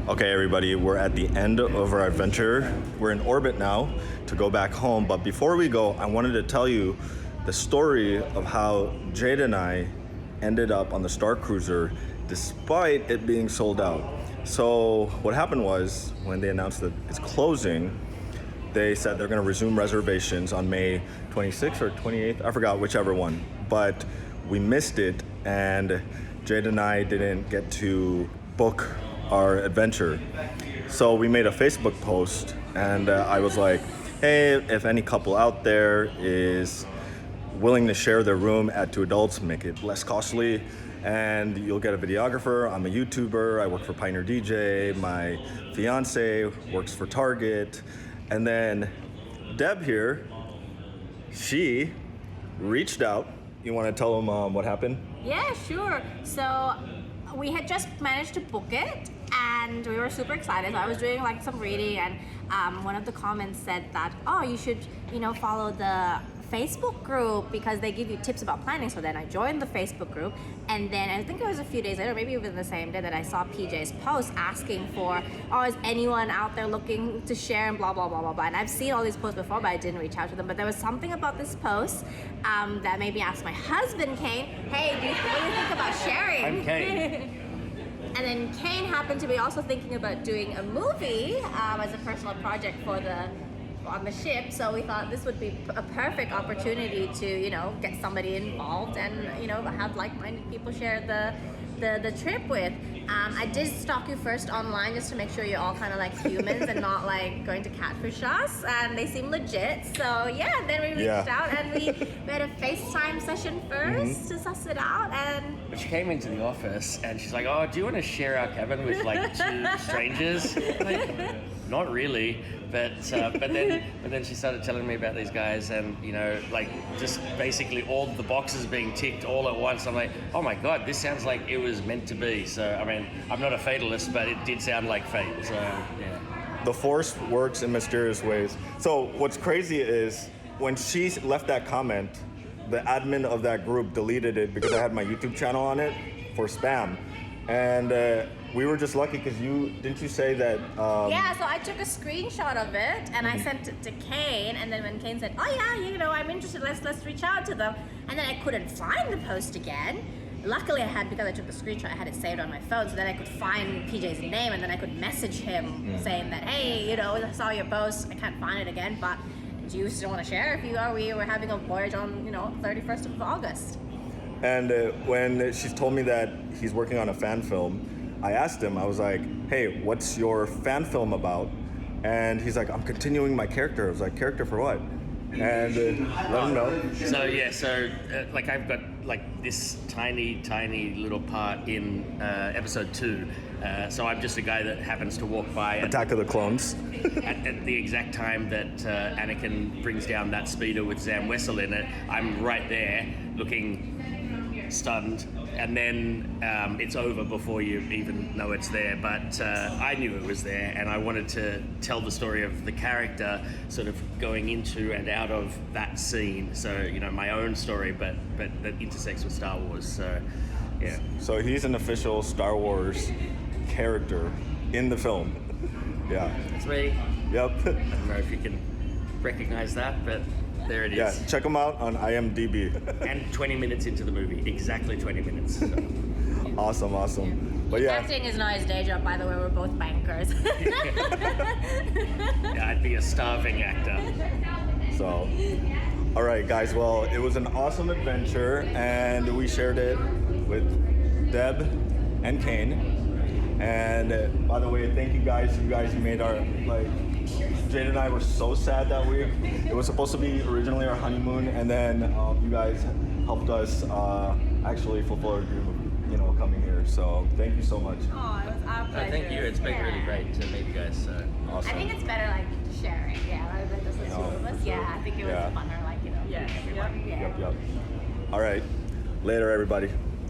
Okay, everybody, we're at the end of our adventure. We're in orbit now to go back home. But before we go, I wanted to tell you the story of how Jade and I ended up on the Starcruiser despite it being sold out. So what happened was, when they announced that it's closing, they said they're going to resume reservations on May 26th or 28th. I forgot, whichever one. But we missed it, and Jade and I didn't get to book our adventure. So we made a Facebook post, and I was like, hey, if any couple out there is willing to share their room at 2 adults, make it less costly, and you'll get a videographer. I'm a YouTuber, I work for Pioneer DJ, my fiance works for Target, and then Deb here, she reached out. You want to tell them what happened? Yeah, sure. So we had just managed to book it, and we were super excited. So I was doing like some reading, and one of the comments said that, oh, you should, follow the Facebook group because they give you tips about planning. So then I joined the Facebook group, and then I think it was a few days later, maybe even the same day, that I saw PJ's post asking for, oh, is anyone out there looking to share, and blah, blah, blah, blah, blah. And I've seen all these posts before, but I didn't reach out to them. But there was something about this post that made me ask my husband, Kane, hey, what do you think about sharing? I'm Kane. And then Kane happened to be also thinking about doing a movie as a personal project on the ship, so we thought this would be a perfect opportunity to, get somebody involved and, have like-minded people share the trip with. I did stalk you first online just to make sure you're all kind of like humans and not like going to catfish us, and they seem legit. So yeah, then we reached out, and we had a FaceTime session first to suss it out. And she came into the office and she's like, oh, do you want to share our cabin with like 2 strangers? Like, not really, but then she started telling me about these guys, and like just basically all the boxes being ticked all at once. I'm like, oh my god, this sounds like it was meant to be. So I mean, I'm not a fatalist, but it did sound like fate. So yeah. The Force works in mysterious ways. So what's crazy is when she left that comment, the admin of that group deleted it because I had my YouTube channel on it for spam. And we were just lucky because didn't you say that? Yeah, so I took a screenshot of it and I sent it to Kane, and then when Kane said, oh yeah, I'm interested, let's reach out to them, and then I couldn't find the post again. Luckily because I took the screenshot, I had it saved on my phone, so then I could find PJ's name, and then I could message him saying that, hey, I saw your post, I can't find it again, but do you still want to share? We were having a voyage on 31st of August. And when she told me that he's working on a fan film, I asked him, I was like, hey, what's your fan film about? And he's like, I'm continuing my character. I was like, character for what? And let him know. So like I've got like this tiny little part in episode 2. So I'm just a guy that happens to walk by. Attack of the Clones. at the exact time that Anakin brings down that speeder with Zam Wessel in it, I'm right there looking stunned, and then it's over before you even know it's there. But I knew it was there, and I wanted to tell the story of the character sort of going into and out of that scene. So my own story, but that intersects with Star Wars. So yeah. So he's an official Star Wars character in the film. Yeah. That's me. Yep. I don't know if you can recognize that, but there it is. Yeah, check him out on IMDb. And 20 minutes into the movie, exactly 20 minutes. So. Awesome. But yeah. Acting is not his day job, by the way. We're both bankers. Yeah, I'd be a starving actor. So, all right, guys. Well, it was an awesome adventure, and we shared it with Deb and Kane. And by the way, thank you guys. You guys made our Jade and I were so sad that it was supposed to be originally our honeymoon, and then you guys helped us actually fulfill our dream of coming here. So thank you so much. Oh, it was our pleasure. Thank you. It's been really great to meet you guys. So. Awesome. I think it's better sharing, rather than just the 2 of us. Yeah, I think it was funner, Yep. All right. Later, everybody.